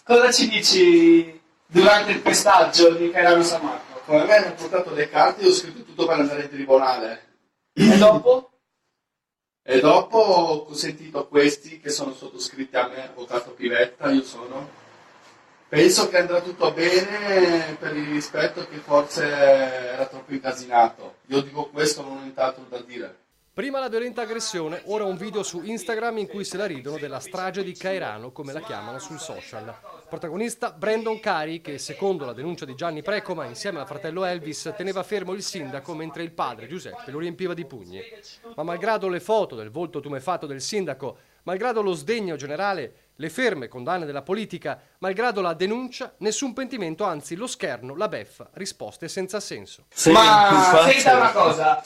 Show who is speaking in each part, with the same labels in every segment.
Speaker 1: Cosa ci dici durante il pestaggio di Cairano San Marco?
Speaker 2: Come me mi hanno portato le carte e ho scritto tutto per andare in tribunale.
Speaker 1: E dopo?
Speaker 2: E dopo ho sentito questi che sono sottoscritti a me, avvocato Pivetta, io sono. Penso che andrà tutto bene per il rispetto che forse era troppo incasinato. Io dico questo, non ho nient'altro da dire.
Speaker 3: Prima la violenta aggressione, ora un video su Instagram in cui se la ridono della strage di Cairano, come la chiamano sul social. Protagonista Brandon Cari, che secondo la denuncia di Gianni Precoma, insieme al fratello Elvis, teneva fermo il sindaco mentre il padre Giuseppe lo riempiva di pugni. Ma malgrado le foto del volto tumefatto del sindaco, malgrado lo sdegno generale, le ferme condanne della politica, malgrado la denuncia, nessun pentimento, anzi lo scherno, la beffa, risposte senza senso.
Speaker 1: Ma senta una cosa,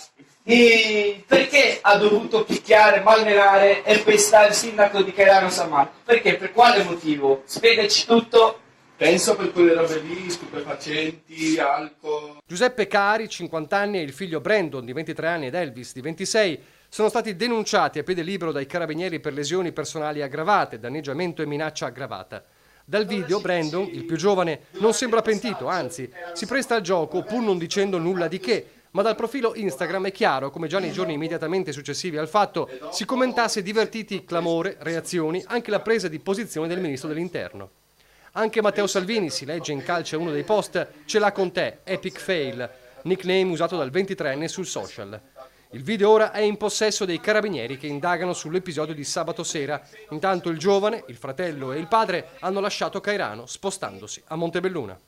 Speaker 1: perché ha dovuto picchiare, malmenare e pestare il sindaco di Cairano San Marco? Perché? Per quale motivo? Spiegaci tutto.
Speaker 2: Penso per quelle robe lì, stupefacenti, alcol.
Speaker 3: Giuseppe Cari, 50 anni, e il figlio Brandon, di 23 anni, ed Elvis, di 26, sono stati denunciati a piede libero dai carabinieri per lesioni personali aggravate, danneggiamento e minaccia aggravata. Dal video Brandon, il più giovane, non sembra pentito, anzi, si presta al gioco pur non dicendo nulla di che, ma dal profilo Instagram è chiaro come già nei giorni immediatamente successivi al fatto si commentasse divertiti clamore, reazioni, anche la presa di posizione del ministro dell'Interno. Anche Matteo Salvini, si legge in calce uno dei post, ce l'ha con te, epic fail, nickname usato dal 23enne sul social. Il video ora è in possesso dei carabinieri che indagano sull'episodio di sabato sera. Intanto il giovane, il fratello e il padre hanno lasciato Cairano spostandosi a Montebelluna.